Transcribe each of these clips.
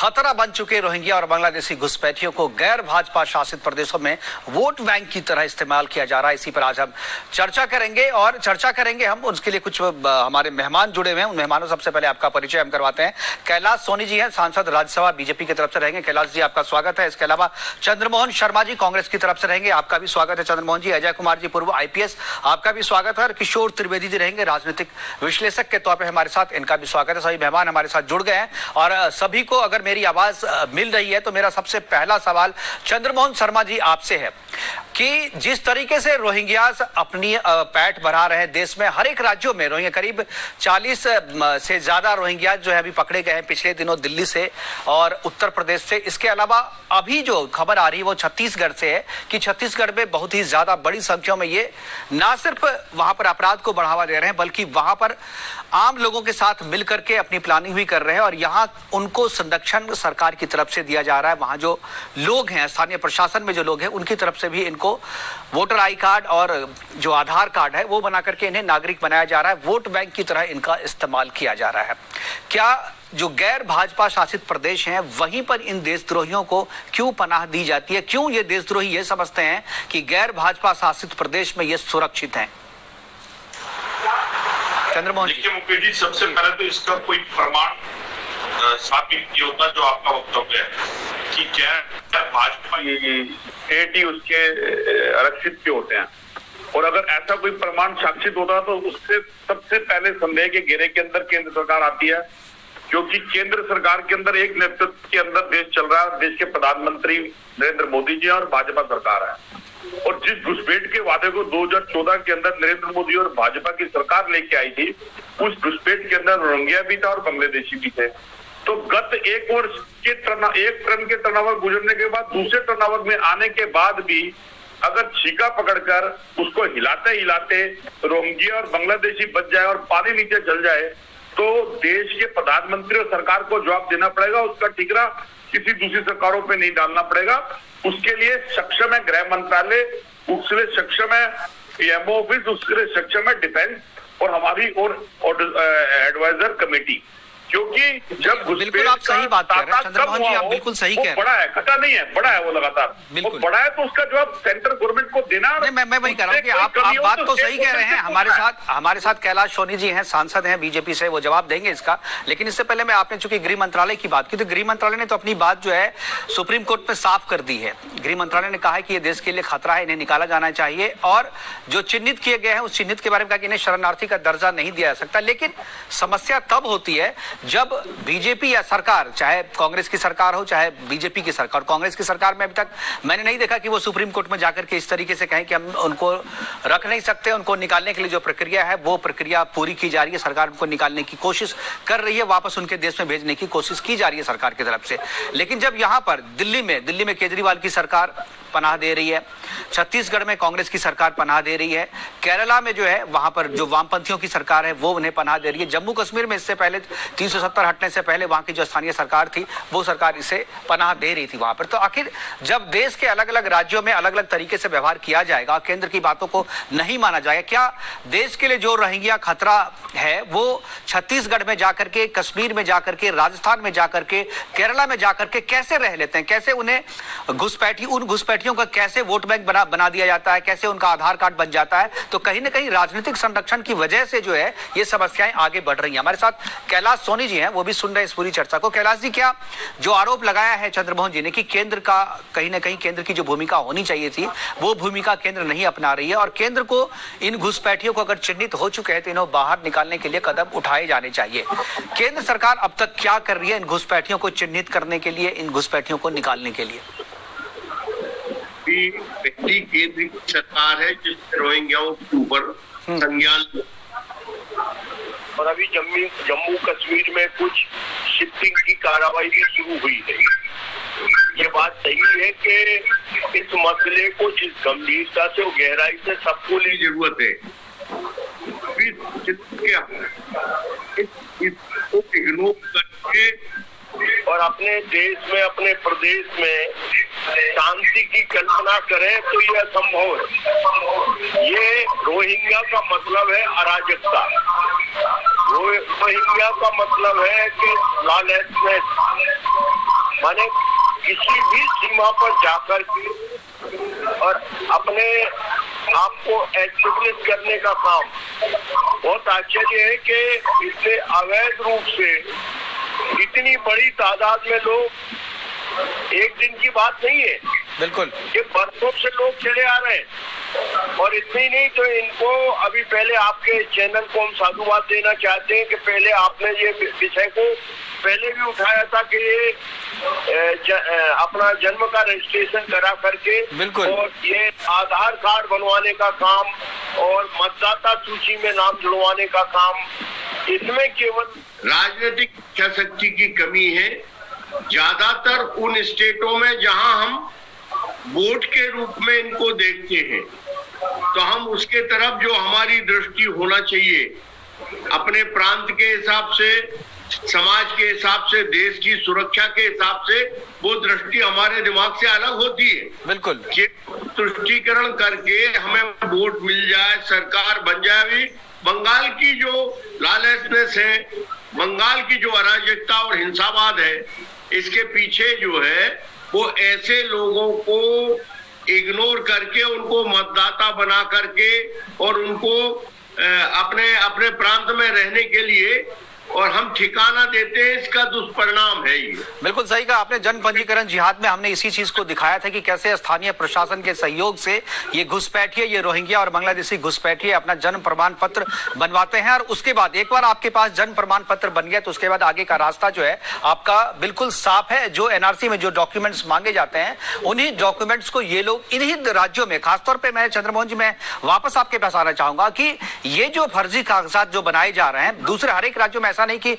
खतरा बन चुके रोहिंग्या और बांग्लादेशी घुसपैठियों को गैर भाजपा शासित प्रदेशों में वोट बैंक की तरह इस्तेमाल किया जा रहा है। इसी पर आज हम चर्चा करेंगे हम उसके लिए कुछ हमारे मेहमान जुड़े हुए हैं। उन मेहमानों सबसे पहले आपका परिचय हम करवाते हैं। कैलाश सोनी जी हैं, सांसद राज्यसभा बीजेपी की तरफ से रहेंगे। कैलाश जी आपका स्वागत है। इसके अलावा चंद्रमोहन शर्मा जी कांग्रेस की तरफ से रहेंगे, आपका भी स्वागत है चंद्रमोहन जी। अजय कुमार जी पूर्व IPS, आपका भी स्वागत है। और किशोर त्रिवेदी जी रहेंगे, राजनीतिक विश्लेषक के तौर पर हमारे साथ, इनका भी स्वागत है। सभी मेहमान हमारे साथ जुड़ गए हैं और सभी को अगर मेरी आवाज मिल रही है तो मेरा सबसे पहला सवाल चंद्रमोहन शर्मा जी आपसे है कि जिस तरीके से रोहिंग्यास अपनी पैठ बढ़ा रहे हैं देश में, हर एक राज्यों में रोहिंग्या करीब 40 से ज्यादा रोहिंग्या जो है अभी पकड़े गए हैं पिछले दिनों दिल्ली से और उत्तर प्रदेश से। इसके अलावा अभी जो खबर आ रही है वो छत्तीसगढ़ से है कि छत्तीसगढ़ में बहुत ही ज्यादा बड़ी संख्या में ये ना सिर्फ वहां पर अपराध को बढ़ावा दे रहे हैं बल्कि वहां पर आम लोगों के साथ मिलकर के अपनी प्लानिंग भी कर रहे हैं और यहाँ उनको संरक्षण सरकार की तरफ से दिया जा रहा है। वहां जो लोग हैं, स्थानीय प्रशासन में जो लोग हैं, उनकी तरफ से भी इनको वोटर आई कार्ड और जो आधार कार्ड है वो बना करके इन्हें नागरिक बनाया जा रहा है। वोट बैंक की तरह इनका इस्तेमाल किया जा रहा है। क्या जो गैर भाजपा शासित प्रदेश हैं वहीं पर इन देशद्रोहियों को क्यों पनाह दी जाती है? क्यों ये देशद्रोही ये समझते हैं कि गैर भाजपा शासित प्रदेश में ये सुरक्षित हैं? चंद्रमोहन जी। देखिए मुकेश जी, सबसे पहले तो इसका कोई प्रमाण साबित नहीं होता जो आपका वक्तव्य है कि क्या भाजपा स्टेट ही उसके आरक्षित क्यों होते हैं। और अगर ऐसा कोई प्रमाण साक्षित होता तो उससे सबसे पहले संदेह के घेरे के अंदर केंद्र सरकार आती है, क्योंकि केंद्र सरकार के अंदर एक नेतृत्व के अंदर देश चल रहा है। देश के प्रधानमंत्री नरेंद्र मोदी जी और भाजपा सरकार है। और जिस घुसपैठ के वादे को 2014 के अंदर नरेंद्र मोदी और भाजपा की सरकार लेके आई थी, उस घुसपैठ के अंदर रोहिंग्या भी था और बांग्लादेशी भी थे। तो गत एक वर्ष के एक टर्न के टर्नओवर गुजरने के बाद दूसरे टर्नओवर में आने के बाद भी अगर छीका पकड़कर उसको हिलाते हिलाते रोहिंग्या और बांग्लादेशी बच जाए और पानी नीचे चल जाए तो देश के प्रधानमंत्री और सरकार को जवाब देना पड़ेगा। उसका ठिकरा किसी दूसरी सरकारों पे नहीं डालना पड़ेगा। उसके लिए सक्षम है गृह मंत्रालय, उसके लिए सक्षम है PMO ऑफिस, उसके लिए सक्षम है डिफेंस और हमारी और एडवाइजर कमेटी। क्योंकि जब बिल्कुल आप सही बात कर रहे हैं चंद्रमोहन जी, आप बिल्कुल सही कह रहे हैं। बड़ा है, घटा नहीं है, बड़ा है वो लगातार। वो बड़ा है तो उसका जवाब सेंट्रल गवर्नमेंट को देना। मैं वही कह रहा हूँ कि आप बात तो सही कह रहे हैं। हमारे साथ कैलाश सोनी जी हैं, सांसद हैं बीजेपी से, वो जवाब देंगे इसका। लेकिन इससे पहले मैं, आपने चूंकि गृह मंत्रालय की बात की तो गृह मंत्रालय ने तो अपनी बात जो है सुप्रीम कोर्ट में साफ कर दी है। गृह मंत्रालय ने कहा है कि ये देश के लिए खतरा है, इन्हें निकाला जाना चाहिए और जो चिन्हित किए गए हैं उस चिन्हित के बारे में कहा कि इन्हें शरणार्थी का दर्जा नहीं दिया जा सकता। लेकिन समस्या तब होती है जब बीजेपी या सरकार, चाहे कांग्रेस की सरकार हो चाहे बीजेपी की सरकार, कांग्रेस की सरकार में अभी तक मैंने नहीं देखा कि वो सुप्रीम कोर्ट में जाकर के इस तरीके से कहें कि हम उनको रख नहीं सकते, उनको निकालने के लिए जो प्रक्रिया है वो प्रक्रिया पूरी की जा रही है। सरकार उनको निकालने की कोशिश कर रही है, वापस उनके देश में भेजने की कोशिश की जा रही है सरकार की तरफ से। लेकिन जब यहाँ पर दिल्ली में केजरीवाल की सरकार पनाह दे रही है, छत्तीसगढ़ में कांग्रेस की सरकार पनाह दे रही है, केरला में जो है वहां पर जो वामपंथियों की सरकार है वो उन्हें पनाह दे रही है, जम्मू कश्मीर में इससे पहले 370 हटने से पहले वहां की जो स्थानीय सरकार थी वो सरकार इसे पनाह दे रही थी वहां पर। तो आखिर जब देश के अलग अलग राज्यों में अलग अलग तरीके से व्यवहार किया जाएगा, केंद्र की बातों को नहीं माना जाएगा, क्या देश के लिए जो रोहिंग्या खतरा है वो छत्तीसगढ़ में जाकर के, कश्मीर में जाकर के, राजस्थान में जाकर के, केरला में जाकर के कैसे रह लेते हैं? कैसे उन्हें उन घुसपैठियों का कैसे वोट बैंक बना दिया जाता है, कैसे उनका आधार कार्ड बन जाता है? तो कहीं ना कहीं राजनीतिक संरक्षण की वजह से जो है ये समस्याएं आगे बढ़ रही हैं। हमारे साथ कैलाश सोनी जी हैं, वो भी सुन रहे हैं इस पूरी चर्चा को। कैलाश जी, क्या जो आरोप लगाया है चंद्रमोहन जी ने कि केंद्र का कहीं ना कहीं केंद्र की जो भूमिका होनी चाहिए थी वो भूमिका केंद्र नहीं अपना रही है और केंद्र को इन घुसपैठियों को अगर चिन्हित हो चुके हैं तो इन्हें बाहर निकालने के लिए कदम उठाए जाने चाहिए। केंद्र सरकार अब तक क्या कर रही है इन घुसपैठियों को चिन्हित करने के लिए, इन घुसपैठियों को निकालने के लिए? व्यक्ति केंद्र की सरकार है जिसने रोहिंग्याओं के ऊपर संज्ञान और अभी जम्मू कश्मीर में कुछ शिफ्टिंग की कार्रवाई भी शुरू हुई है। ये बात सही है कि इस मसले को जिस गंभीरता से और गहराई से सबको ली जरूरत है, इसको इग्नोर करके और अपने देश में, अपने प्रदेश में शांति की कल्पना करें तो यह असंभव है। ये रोहिंग्या का मतलब है अराजकता, रोहिंग्या का मतलब है कि लॉलेसनेस, माने किसी भी सीमा पर जाकर के और अपने आप को एस्टेब्लिश करने का काम। बहुत आश्चर्य है कि इतने अवैध रूप से इतनी बड़ी तादाद में लोग, एक दिन की बात नहीं है, बिल्कुल ये बरसों से लोग चले आ रहे हैं। और इतने ही नहीं तो इनको अभी पहले आपके चैनल को हम साधुवाद देना चाहते हैं कि पहले आपने ये विषय को पहले भी उठाया था कि ये अपना जन्म का रजिस्ट्रेशन करा करके बिल्कुल, और ये आधार कार्ड बनवाने का काम और मतदाता सूची में नाम जुड़वाने का काम, इसमें केवल राजनीतिक इच्छाशक्ति की कमी है। ज्यादातर उन स्टेटों में जहां हम वोट के रूप में इनको देखते हैं, तो हम उसके तरफ जो हमारी दृष्टि होना चाहिए अपने प्रांत के हिसाब से, समाज के हिसाब से, देश की सुरक्षा के हिसाब से, वो दृष्टि हमारे दिमाग से अलग होती है। बिल्कुल, ये तुष्टीकरण करके हमें वोट मिल जाए, सरकार बन जाए। अभी बंगाल की जो लॉलेसनेस है, बंगाल की जो अराजकता और हिंसावाद है, इसके पीछे जो है वो ऐसे लोगों को इग्नोर करके, उनको मतदाता बना करके और उनको अपने अपने प्रांत में रहने के लिए और हम ठिकाना देते हैं, इसका दुष्परिणाम है ये। बिल्कुल सही कहा आपने। जन पंजीकरण जिहाद में हमने इसी चीज को दिखाया था कि कैसे स्थानीय प्रशासन के सहयोग से ये घुसपैठिए, ये रोहिंग्या और बांग्लादेशी घुसपैठिए अपना जन्म प्रमाण पत्र बनवाते हैं, और उसके बाद एक बार आपके पास जन्म प्रमाण पत्र बन गया तो उसके बाद आगे का रास्ता जो है आपका बिल्कुल साफ है। जो एनआरसी में जो डॉक्यूमेंट्स मांगे जाते हैं, उन्हीं डॉक्यूमेंट्स को ये लोग इन्हीं राज्यों में, खासतौर पर मैं चंद्रमोहन जी, मैं वापस आपके पास आना चाहूंगा कि ये जो फर्जी कागजात जो बनाए जा रहे हैं दूसरे हर एक राज्यों में, ऐसा नहीं कि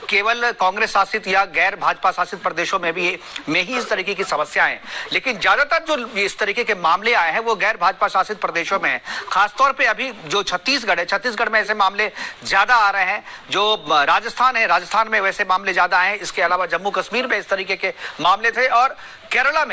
केवल कांग्रेस शासित या गैर भाजपा शासित प्रदेशों में भी ही इस तरीके की समस्याएं हैं, लेकिन ज्यादातर जो इस तरीके के मामले आए हैं वो गैर भाजपा शासित प्रदेशों में है। खासतौर पे अभी जो छत्तीसगढ़ है, छत्तीसगढ़ में ऐसे मामले ज्यादा आ रहे हैं। जो राजस्थान है, राजस्थान में वैसे मामले ज्यादा आए हैं। इसके अलावा जम्मू कश्मीर में इस तरीके के मामले थे और केरला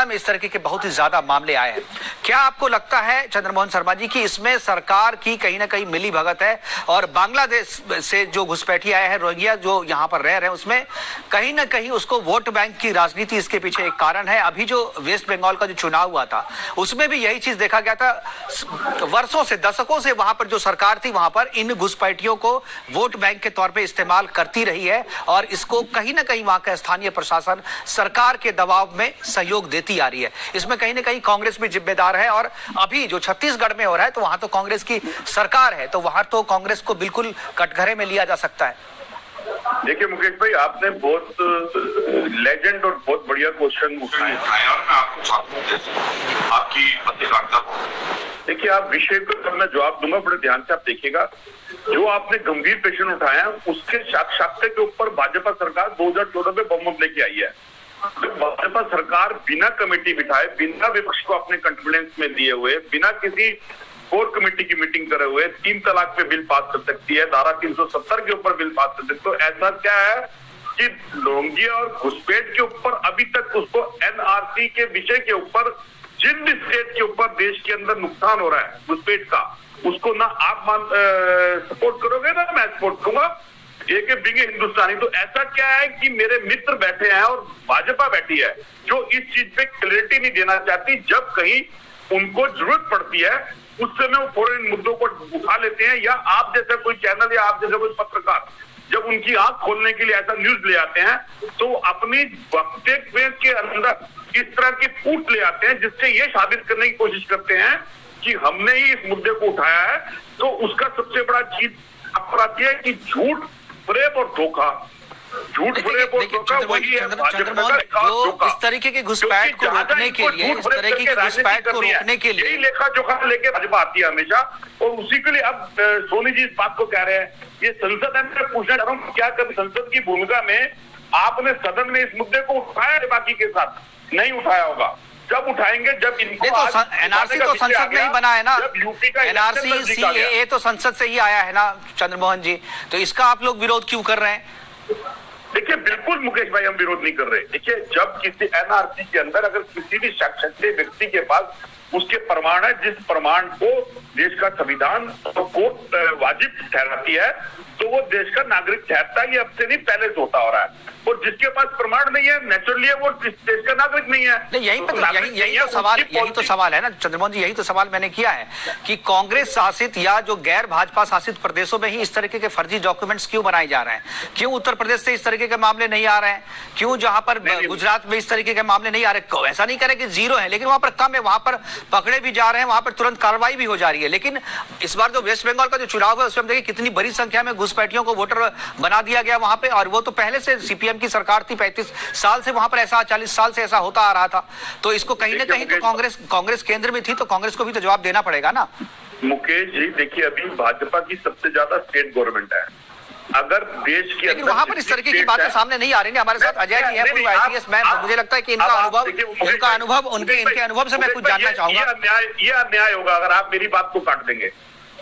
में इस तरीके के बहुत ही ज्यादा मामले आए हैं। क्या आपको लगता है चंद्रमोहन शर्मा जी कि इसमें सरकार की कहीं ना कहीं मिली भगत है और बांग्लादेश से जो घुसपैठी आए हैं, रोहिंग्या जो यहाँ पर रह रहे हैं, उसमें कहीं ना कहीं उसको वोट बैंक की राजनीति इसके पीछे एक कारण है? अभी जो वेस्ट बंगाल का जो चुनाव हुआ था उसमें भी यही चीज देखा गया था। वर्षों से, दशकों से वहां पर जो सरकार थी वहां पर इन घुसपैठियों को वोट बैंक के तौर पर इस्तेमाल करती रही है और इसको कहीं ना कहीं वहां का स्थानीय प्रशासन सरकार के दबाव में सहयोग देती आ रही है। इसमें कहीं ना कहीं कांग्रेस भी जिम्मेदार है और अभी जो छत्तीसगढ़ में हो रहा है तो वहां तो कांग्रेस की सरकार है, तो वहां तो कांग्रेस को बिल्कुल कटघरे में लिया जा सकता है। देखिए मुकेश भाई, आपने बहुत लेजेंड और बहुत बढ़िया क्वेश्चन उठाया और मैं आपको साथ आपकी पत्रकारिता को, देखिए आप विषय पर मैं जवाब दूंगा, बड़े ध्यान से आप देखिएगा। जो आपने गंभीर प्रश्न उठाया उसके साक्ष्य के ऊपर भाजपा सरकार 2014 में बहुमत लेके आई है। भाजपा सरकार बिना कमेटी बिठाए, बिना विपक्ष को अपने कंट्रोलेंस में लिए हुए, बिना किसी कोर कमेटी की मीटिंग करे हुए 3 तलाक पे बिल पास कर सकती है, धारा 370 के ऊपर बिल पास कर सकती है। तो ऐसा क्या है कि लोंगिया और घुसपैठ के ऊपर अभी तक उसको एनआरसी के विषय के ऊपर जिन स्टेट के ऊपर देश के अंदर नुकसान हो रहा है घुसपैठ का, उसको ना आप सपोर्ट करोगे ना मैं सपोर्ट करूंगा, एक बिंगे हिंदुस्तानी। तो ऐसा क्या है कि मेरे मित्र बैठे हैं और भाजपा बैठी है जो इस चीज पे क्लैरिटी नहीं देना चाहती। जब कहीं उनको जरूरत पड़ती है उस समय वो फौरन मुद्दों को उठा लेते हैं, या आप जैसा कोई चैनल या आप जैसा कोई पत्रकार जब उनकी आंख खोलने के लिए ऐसा न्यूज ले आते हैं तो अपनी वक्तव्य के अंदर इस तरह की फूट ले आते हैं जिससे ये साबित करने की कोशिश करते हैं कि हमने ही इस मुद्दे को उठाया है। तो उसका सबसे बड़ा चीज अपराध है कि झूठ, फरेब और धोखा, झूठ फरेब और धोखा वही है भाजपा का जो इस तरीके के घुसपैठ को रोकने के लिए, इस तरीके के घुसपैठ को रोकने के लिए लेखा जोखा लेके भाजपा आती है हमेशा, और उसी के लिए अब सोनी जी इस बात को कह रहे हैं। ये संसद है, मैं पूछना चाह रहा हूँ क्या कभी संसद की भूमिका में आपने सदन में इस मुद्दे को उठाया है? बाकी के साथ नहीं उठाया होगा। जब उठाएंगे जब इनको तो एनआरसी तो संसद में ही बना है ना, यूपी का एनआरसी सीएए तो संसद से ही आया है ना चंद्रमोहन जी, तो इसका आप लोग विरोध क्यों कर रहे हैं? देखिए बिल्कुल मुकेश भाई, हम विरोध नहीं कर रहे। देखिए जब किसी एनआरसी के अंदर अगर किसी भी शख्स व्यक्ति के पास उसके प्रमाण है, जिस प्रमाण को देश का संविधान और कोर्ट वाजिब ठहराती है, तो वो देश का नागरिक ठहरता है। ये अब से नहीं, पहले से होता हो रहा है। और जिसके पास प्रमाण नहीं है, नेचुरली वो इस देश का नागरिक नहीं है। नहीं, यही तो सवाल है ना चंद्रमोहन जी, यही तो सवाल मैंने किया है कि कांग्रेस शासित या जो गैर भाजपा शासित प्रदेशों में ही इस तरीके के फर्जी डॉक्यूमेंट्स क्यों बनाए जा रहे हैं? क्यों उत्तर प्रदेश से इस तरीके के मामले नहीं आ रहे हैं? क्यों जहां पर गुजरात में इस तरीके के मामले नहीं आ रहे? ऐसा नहीं करें कि जीरो है, लेकिन वहां पर कम है, वहां पर पकड़े भी जा रहे हैं, वहां पर तुरंत कार्रवाई भी हो जा रही है। लेकिन इस बार जो वेस्ट बंगाल का जो चुनाव है उसमें देखिए कितनी बड़ी संख्या में घुसपैठियों को वोटर बना दिया गया वहां पे, और वो तो पहले से सीपीएम की सरकार थी, 35 साल से वहां पर ऐसा, 40 साल से ऐसा होता आ रहा था। तो इसको कहीं ना कहीं तो कांग्रेस केंद्र में थी, तो कांग्रेस को भी तो जवाब देना पड़ेगा ना। मुकेश जी देखिए, अभी भाजपा की सबसे ज्यादा स्टेट गवर्नमेंट है। अगर देश के लेकिन वहां पर इस तरीके की बातें सामने नहीं आ रही है। हमारे साथ अजय जी हैं, पूर्व आईपीएस मैन, मुझे लगता है कि इनके अनुभव से मैं कुछ जानना चाहूंगा। ये अन्याय होगा अगर आप मेरी बात को काट देंगे।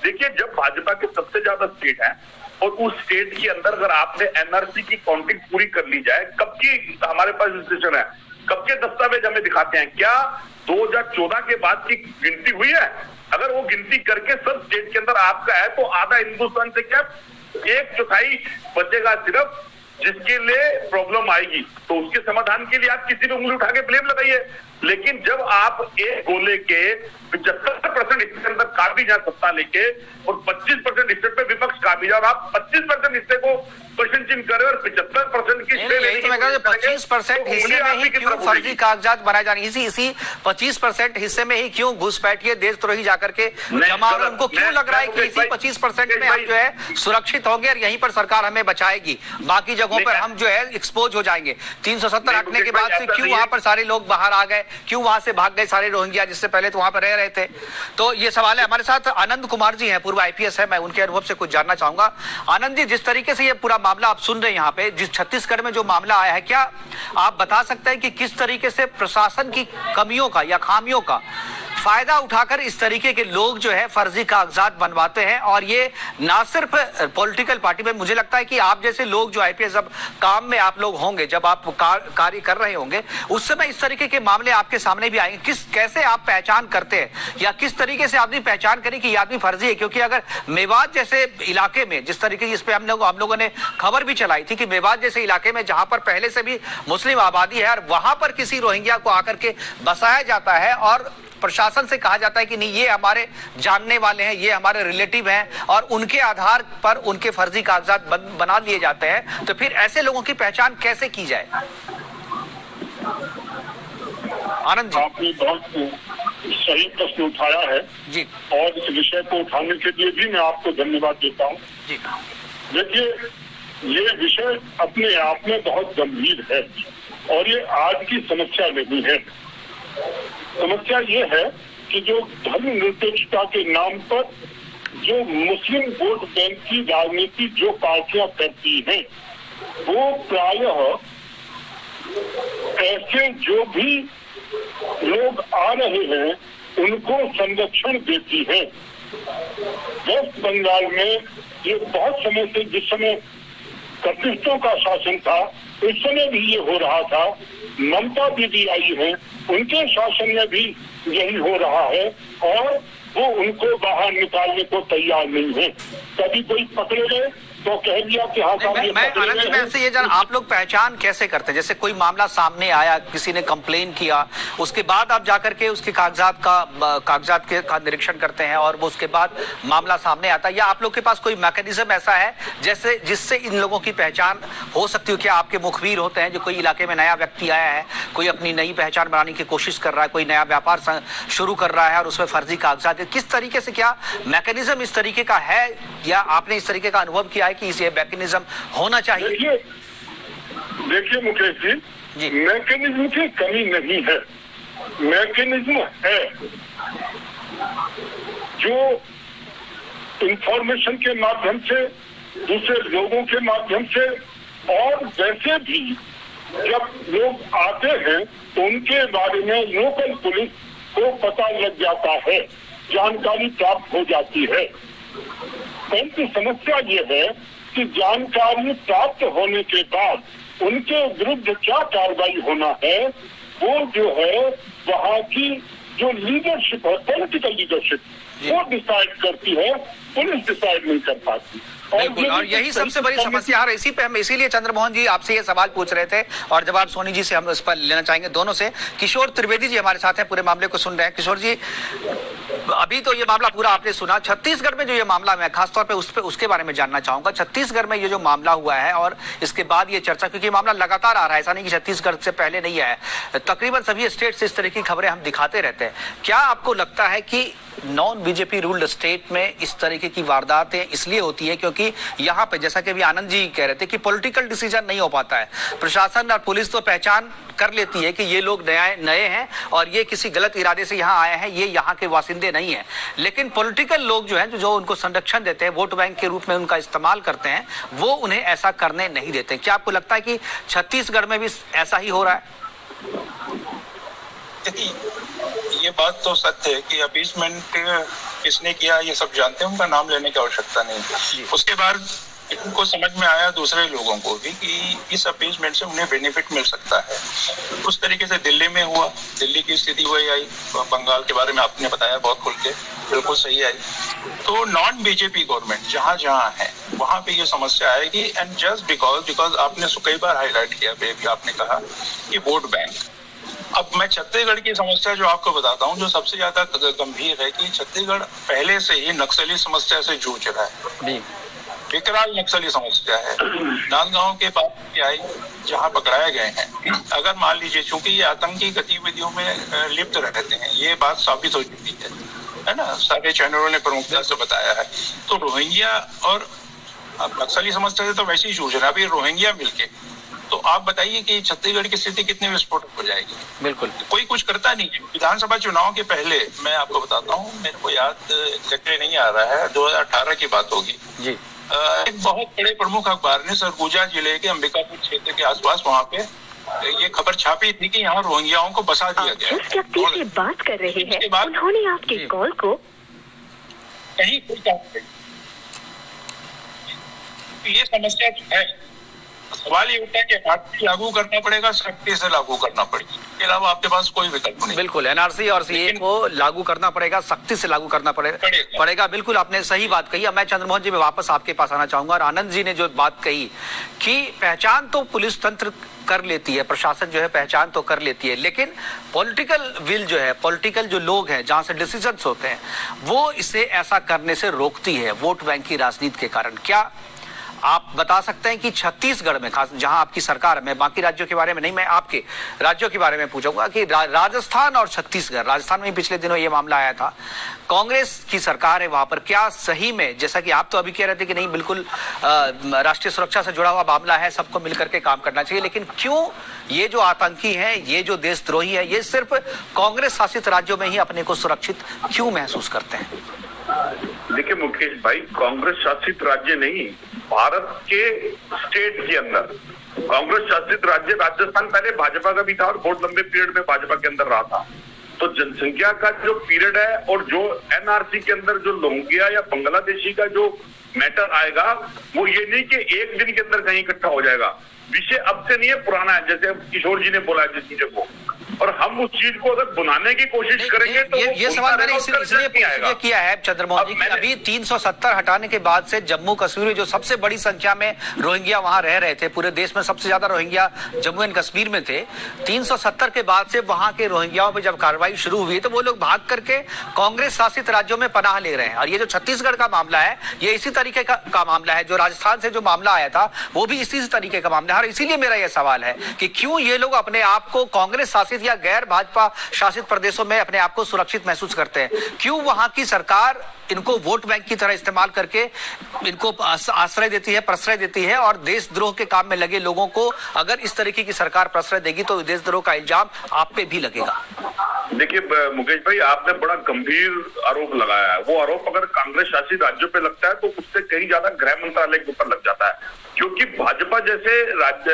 देखिए जब भाजपा के सबसे ज्यादा स्टेट है और उस स्टेट के अंदर अगर आपने एनआरसी की काउंटिंग पूरी कर ली जाए, कब की हमारे पास रजिस्ट्रेशन है, कब के दस्तावेज हमें दिखाते हैं? क्या 2014 के बाद की गिनती हुई है? अगर वो गिनती करके सब स्टेट के अंदर आपका है, तो आधा हिंदुस्तान से क्या 1/4 बचेगा सिर्फ, जिसके लिए प्रॉब्लम आएगी। तो उसके समाधान के लिए आप किसी भी उंगली उठा के ब्लेम लगाइए। लेकिन जब आप एक गोले के 75% हिस्से के अंदर काट जा सत्ता लेके और 25% हिस्से पे विपक्ष काट जा, और आप 25% हिस्से को क्वेश्चन चिन्ह करे और 75% की 25% हिस्से में ही क्यों फर्जी कागजात बनाए जा रहे हैं? इसी 25% हिस्से में ही क्यों घुसपैठिए देशद्रोही जाकर के जमा, उनको क्यों लग रहा है कि इसी 25% में हम जो है सुरक्षित होंगे और यहीं पर सरकार हमें बचाएगी, बाकी जगहों पर हम जो है एक्सपोज हो जाएंगे? 370 हटने के बाद से क्यों वहां पर सारे लोग बाहर आ गए, क्यों वहां से भाग गए सारे रोहिंग्या, जिससे पहले तो वहां पर रह रहे थे? तो ये सवाल है। हमारे साथ आनंद कुमार जी हैं, पूर्व आईपीएस है, मैं उनके अनुभव से कुछ जानना चाहूंगा। आनंद जी, जिस तरीके से ये पूरा मामला आप सुन रहे हैं यहाँ पे, जिस छत्तीसगढ़ में जो मामला आया है, क्या आप बता सकते हैं कि किस तरीके से प्रशासन की कमियों का या खामियों का फायदा उठाकर इस तरीके के लोग जो है फर्जी कागजात बनवाते हैं? और ये ना सिर्फ पॉलिटिकल पार्टी में, मुझे लगता है कि आप जैसे लोग जो आईपीएस अब काम में आप लोग होंगे, जब आप कार्य कर रहे होंगे, उस समय इस तरीके के मामले आपके सामने भी आएंगे। कैसे आप पहचान करते हैं, या किस तरीके से आदमी पहचान करें कि ये आदमी फर्जी है? क्योंकि अगर मेवात जैसे इलाके में, जिस तरीके की इस पे हम लोगों ने खबर भी चलाई थी कि मेवात जैसे इलाके में जहां पर पहले से भी मुस्लिम आबादी है, और वहां पर किसी रोहिंग्या को आकर के बसाया जाता है और प्रशासन से कहा जाता है कि नहीं, ये हमारे जानने वाले हैं, ये हमारे रिलेटिव हैं, और उनके आधार पर उनके फर्जी कागजात बना लिए जाते हैं, तो फिर ऐसे लोगों की पहचान कैसे की जाए? आनंद जी, आपने बहुत सही प्रश्न उठाया है जी, और इस विषय को उठाने के लिए भी मैं आपको धन्यवाद देता हूँ जी। देखिए, ये विषय अपने आप में बहुत गंभीर है और ये आज की समस्या नहीं है। समस्या ये है कि जो धर्मनिरपेक्षता के नाम पर जो मुस्लिम वोट बैंक की राजनीति जो पार्टियां करती हैं, वो प्रायः ऐसे जो भी लोग आ रहे हैं उनको संरक्षण देती है। वेस्ट बंगाल में ये बहुत समय से, जिस समय कम्युनिस्टों का शासन था उस समय भी ये हो रहा था। ममता दीदी आई है, उनके शासन में भी यही हो रहा है और वो उनको बाहर निकालने को तैयार नहीं है। कभी कोई पकड़े गए तो कह दिया कि हाँ साहब, मैं आनंद जी, मैं आपसे ये जान, आप लोग पहचान कैसे करते हैं? जैसे कोई मामला सामने आया, किसी ने कंप्लेन किया, उसके बाद आप जाकर के उसके कागजात का निरीक्षण करते हैं और वो उसके बाद मामला सामने आता है, या आप लोग के पास कोई मैकेनिज्म ऐसा है जैसे जिससे इन लोगों की पहचान हो सकती हो? क्या आपके मुखबिर होते हैं, जो कोई इलाके में नया व्यक्ति आया है, कोई अपनी नई पहचान बनाने की कोशिश कर रहा है, कोई नया व्यापार शुरू कर रहा है और उसमें फर्जी कागजात, किस तरीके से, क्या मैकेनिज्म इस तरीके का है, या आपने इस तरीके का अनुभव किया है कि इसे मैकेनिज्म होना चाहिए? देखिए मुकेश जी, मैकेनिज्म की कमी नहीं है, मैकेनिज्म है। जो इंफॉर्मेशन के माध्यम से, दूसरे लोगों के माध्यम से, और वैसे भी जब लोग आते हैं तो उनके बारे में लोकल पुलिस को पता लग जाता है, जानकारी प्राप्त हो जाती है। परंतु समस्या ये है कि जानकारी प्राप्त होने के बाद उनके विरुद्ध क्या कार्रवाई होना है, वो जो है वहाँ की जो लीडरशिप है, पॉलिटिकल लीडरशिप, वो डिसाइड करती है, पुलिस डिसाइड नहीं कर पाती। बिल्कुल, और यही सबसे बड़ी समस्या है। इसी पे हम इसीलिए चंद्रमोहन जी आपसे ये सवाल पूछ रहे थे और जवाब सोनी जी से हम इस पर लेना चाहेंगे, दोनों से। किशोर त्रिवेदी जी हमारे साथ हैं, पूरे मामले को सुन रहे हैं। किशोर जी, अभी तो ये मामला पूरा आपने सुना, छत्तीसगढ़ में जो ये मामला, मैं खासतौर पे उसके बारे में जानना चाहूंगा। छत्तीसगढ़ में ये जो मामला हुआ है और इसके बाद ये चर्चा, क्योंकि ये मामला लगातार आ रहा है, ऐसा नहीं कि छत्तीसगढ़ से पहले नहीं आया है, तकरीबन सभी स्टेट से इस तरह की खबरें हम दिखाते रहते हैं। क्या आपको लगता है कि नॉन बीजेपी रूल्ड स्टेट में इस तरीके की वारदातें इसलिए होती है क्योंकि यहाँ पे, जैसा कि अभी आनंद जी कह रहे थे, कि पॉलिटिकल डिसीजन नहीं हो पाता है? प्रशासन और पुलिस तो पहचान कर लेती है कि ये लोग नए हैं और ये किसी गलत इरादे से यहाँ आए हैं, ये यहाँ के वासिंदे नहीं हैं, लेकिन पॉलिटिकल लोग जो हैं, जो उनको संरक्षण देते हैं, वोट बैंक के रूप में उनका इस्तेमाल करते हैं, वो उन्हें ऐसा करने नहीं देते। क्या आपको लगता है कि छत्तीसगढ़ में भी ऐसा ही हो रहा है? ये बात तो सत्य है कि अपीसमेंट किसने किया ये सब जानते हैं, उनका नाम लेने की आवश्यकता नहीं। उसके बाद इनको समझ में आया दूसरे लोगों को भी कि इस अपीसमेंट से उन्हें बेनिफिट मिल सकता है। उस तरीके से दिल्ली में हुआ, दिल्ली की स्थिति वही आई, बंगाल के बारे में आपने बताया बहुत खुल के, बिल्कुल सही आई। तो नॉन बीजेपी गवर्नमेंट जहाँ जहाँ है वहाँ पे ये समस्या आएगी। एंड जस्ट बिकॉज आपने कई बार हाईलाइट किया, बेबी आपने कहा कि वोट बैंक। अब मैं छत्तीसगढ़ की समस्या जो आपको बताता हूँ, जो सबसे ज्यादा गंभीर है कि छत्तीसगढ़ पहले से ही नक्सली समस्या से जूझ रहा है। विकराल नक्सली समस्या है। नांदगांव के पास आई जहां पकड़ाए गए हैं, अगर मान लीजिए चूंकि ये आतंकी गतिविधियों में लिप्त रहते हैं, ये बात साबित हो चुकी है ना, सारे चैनलों ने प्रमुखता से बताया है। तो रोहिंग्या और नक्सली समस्या से तो वैसे ही जूझ रहा है, अभी रोहिंग्या मिलके, तो आप बताइए कि छत्तीसगढ़ की स्थिति कितनी विस्फोटक हो जाएगी। बिल्कुल, कोई कुछ करता नहीं है। विधानसभा चुनाव के पहले मैं आपको बताता हूँ, मेरे को याद एग्जैक्टली नहीं आ रहा है, 2018 की बात होगी जी। एक बहुत बड़े प्रमुख अखबार ने सरगुजा जिले के अंबिकापुर क्षेत्र के आसपास वहाँ पे ये खबर छापी थी कि यहाँ रोहिंग्याओं को बसा दिया गया। जिस व्यक्ति से बात कर रहे हैं उन्होंने आपकी कॉल को कहीं ये समस्या है। सवाल ये उठा है कि एनआरसी लागू करना पड़ेगा, सख्ती से लागू करना पड़ेगा, इसके अलावा आपके पास कोई विकल्प नहीं। बिल्कुल, एनआरसी और सीए को लागू करना पड़ेगा, सख्ती से लागू करना पड़ेगा। बिल्कुल, आपने सही बात कही। अब मैं चंद्रमोहन जी में वापस आपके पास आना चाहूंगा, और आनंद जी ने जो बात कही कि पहचान तो पुलिस तंत्र कर लेती है, प्रशासन जो है पहचान तो कर लेती है, लेकिन पॉलिटिकल विल जो है, पॉलिटिकल जो लोग हैं जहां से डिसीजंस होते हैं, वो इसे ऐसा करने से रोकती है, वोट बैंक की राजनीति के कारण। क्या आप बता सकते हैं कि छत्तीसगढ़ में, खास जहां आपकी सरकार है, मैं बाकी राज्यों के बारे में नहीं, मैं आपके राज्यों के बारे में पूछूंगा कि राजस्थान और छत्तीसगढ़, राजस्थान में पिछले दिनों ये मामला आया था, कांग्रेस की सरकार है वहां पर, क्या सही में, जैसा कि आप तो अभी कह रहे थे कि नहीं बिल्कुल राष्ट्रीय सुरक्षा से जुड़ा हुआ मामला है, सबको मिलकर के काम करना चाहिए, लेकिन क्यों ये जो आतंकी है, ये जो देशद्रोही है, ये सिर्फ कांग्रेस शासित राज्यों में ही अपने को सुरक्षित क्यों महसूस करते हैं? देखिए मुकेश भाई, कांग्रेस शासित राज्य नहीं, भारत के स्टेट के अंदर कांग्रेस शासित राज्य राजस्थान पहले भाजपा का भी था और बहुत लंबे पीरियड में भाजपा के अंदर रहा था। तो जनसंख्या का जो पीरियड है और जो एनआरसी के अंदर जो लोहिंग्या या बांग्लादेशी का जो मैटर आएगा, वो ये नहीं कि एक दिन के अंदर कहीं इकट्ठा हो जाएगा। विषय अब से नहीं है, पुराना है, जैसे किशोर जी ने बोला जिस चीज को, और हम उस चीज को अगर बुनाने की कोशिश करेंगे तो ये सवाल मैंने इसलिए किया है चंद्रमोहन जी, अभी 370 हटाने के बाद से जम्मू कश्मीर में जो सबसे बड़ी संख्या में रोहिंग्या वहां रह रहे थे, पूरे देश में सबसे ज्यादा रोहिंग्या जम्मू एंड कश्मीर में थे, 370 के बाद से वहां के रोहिंग्याओं पे जब कार्रवाई शुरू हुई तो वो लोग भाग करके कांग्रेस शासित राज्यों में पनाह ले रहे हैं। और ये जो छत्तीसगढ़ का मामला है, ये इसी तरीके का मामला है। जो राजस्थान से जो मामला आया था वो भी इसी तरीके का मामला है। और इसीलिए मेरा यह सवाल है कि क्यों ये लोग अपने आप को कांग्रेस शासित या गैर भाजपा शासित प्रदेशों में अपने आप को सुरक्षित महसूस करते हैं? क्यों वहां की सरकार इनको वोट बैंक की तरह इस्तेमाल करके इनको आश्रय देती है, प्रश्रय देती है, और देशद्रोह के काम में लगे लोगों को अगर इस तरीके की सरकार प्रश्रय देगी तो देशद्रोह का इल्जाम आप पे भी लगेगा? देखिए मुकेश भाई, आपने बड़ा गंभीर आरोप लगाया है। वो आरोप अगर कांग्रेस शासित राज्यों पे लगता है तो उससे कहीं ज्यादा गृह मंत्रालय के ऊपर लग जाता है, क्योंकि भाजपा जैसे राज्य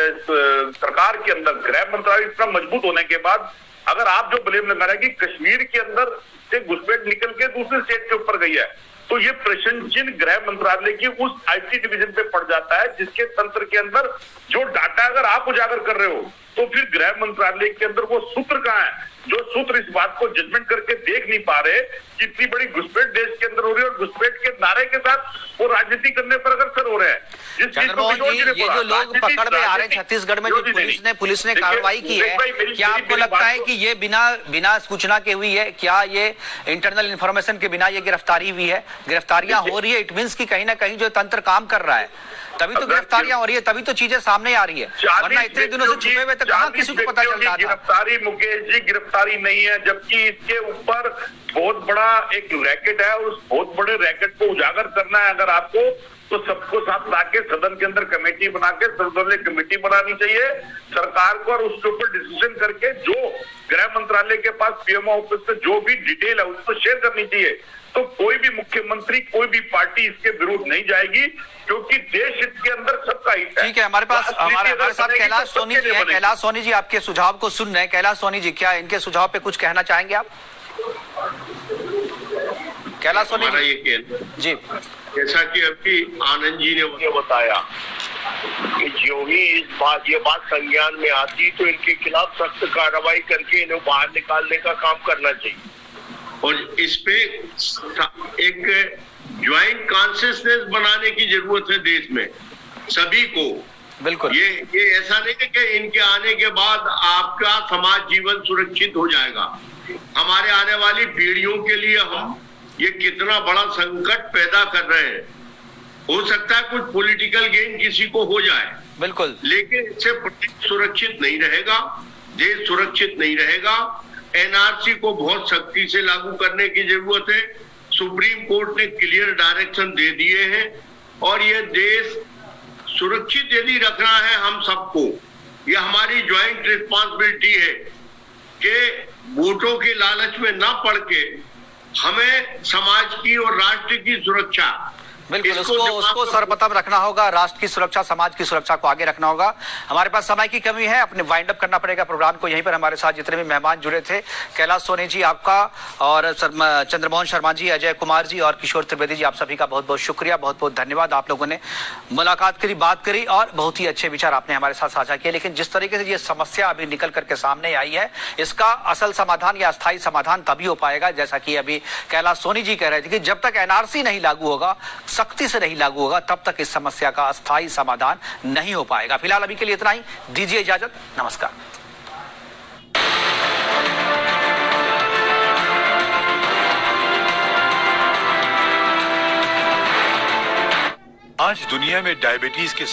सरकार के अंदर गृह मंत्रालय इतना मजबूत होने के बाद अगर आप जो ब्लेम लगा रहे हैं कि कश्मीर के अंदर से घुसपैठ निकल के दूसरे स्टेट के ऊपर गई है, तो ये प्रश्न चिन्ह गृह मंत्रालय की उस आईटी डिवीजन पे पड़ जाता है जिसके तंत्र के अंदर जो डाटा अगर आप उजागर कर रहे हो तो फिर गृह मंत्रालय के अंदर वो सूत्र कहाँ है जो सूत्र इस बात को जजमेंट करके देख नहीं पा रहे कि इतनी बड़ी घुसपैठ देश के अंदर हो रही है और घुसपैठ के नारे के साथ वो राजनीति करने पर अगर सर हो रहे हैं। चंद्रमोहन जी, ये जो लोग पकड़ में आ रहे हैं छत्तीसगढ़ में, जो पुलिस ने कार्रवाई की है, क्या आपको लगता है कि ये बिना सूचना के हुई है? क्या ये इंटरनल इन्फॉर्मेशन के बिना ये गिरफ्तारी हुई है? गिरफ्तारियां हो रही है, इट मीन्स कि कहीं ना कहीं जो तंत्र काम कर रहा है, तभी तो गिरफ्तारियां हो रही है, तभी तो चीजें सामने आ रही है, वरना इतने दिनों से छुपे हुए तो कहां किसी को पता चल रहा था? गिरफ्तारी मुकेश जी गिरफ्तारी नहीं है, जबकि इसके ऊपर बहुत बड़ा एक रैकेट है। उस बहुत बड़े रैकेट को उजागर करना है अगर आपको, तो सबको साथ लाके सदन के अंदर कमेटी बना के सर्वदलीय कमेटी बनानी चाहिए सरकार को, और उसके ऊपर डिसीजन करके जो गृह मंत्रालय के पास पीएमओ ऑफिस से जो भी डिटेल है उसको शेयर करनी चाहिए। तो कोई भी मुख्यमंत्री, कोई भी पार्टी इसके विरुद्ध नहीं जाएगी, क्योंकि देश हित के अंदर सबका हित है। ठीक है, हमारे साथ कैलाश सोनी जी हैं। कैलाश सोनी जी आपके सुझाव को सुन रहे हैं। कैलाश सोनी जी, क्या इनके सुझाव पे कुछ कहना चाहेंगे आप? कैलाश सोनी जी, जैसा कि अभी आनंद जी ने बताया कि जो ही ये बात संज्ञान में आती तो इनके खिलाफ सख्त कार्रवाई करके इन्हें बाहर निकालने का काम करना चाहिए, और इस पे एक ज्वाइंट कॉन्शियसनेस बनाने की जरूरत है देश में सभी को। बिल्कुल, ये ऐसा नहीं है कि इनके आने के बाद आपका समाज जीवन सुरक्षित हो जाएगा। हमारे आने वाली पीढ़ियों के लिए हम ये कितना बड़ा संकट पैदा कर रहे हैं। हो सकता है कुछ पॉलिटिकल गेन किसी को हो जाए, बिल्कुल, लेकिन इससे सुरक्षित नहीं रहेगा, देश सुरक्षित नहीं रहेगा। एनआरसी को बहुत सख्ती से लागू करने की जरूरत है। सुप्रीम कोर्ट ने क्लियर डायरेक्शन दे दिए हैं, और ये देश सुरक्षित यदि रखना है हम सबको, ये हमारी ज्वाइंट रिस्पॉन्सिबिलिटी है कि वोटों के लालच में न पड़ के हमें समाज की और राष्ट्र की सुरक्षा, बिल्कुल उसको सर्वप्रथम रखना होगा। राष्ट्र की सुरक्षा, समाज की सुरक्षा को आगे रखना होगा। हमारे पास समय की कमी है, अपने वाइंड अप करना पड़ेगा प्रोग्राम को। यहीं पर हमारे साथ जितने भी मेहमान जुड़े थे, कैलाश सोनी जी आपका, और चंद्रमोहन शर्मा जी, अजय कुमार जी और किशोर त्रिवेदी जी, आप सभी का बहुत बहुत शुक्रिया, बहुत बहुत धन्यवाद। आप लोगों ने मुलाकात करी, बात करी और बहुत ही अच्छे विचार आपने हमारे साथ साझा किए। लेकिन जिस तरीके से ये समस्या अभी निकल करके सामने आई है, इसका असल समाधान या अस्थायी समाधान तभी हो पाएगा, जैसा कि अभी कैलाश सोनी जी कह रहे थे, कि जब तक एनआरसी नहीं लागू होगा, सख्ती से नहीं लागू होगा, तब तक इस समस्या का अस्थायी समाधान नहीं हो पाएगा। फिलहाल अभी के लिए इतना ही, दीजिए इजाजत, नमस्कार। आज दुनिया में डायबिटीज के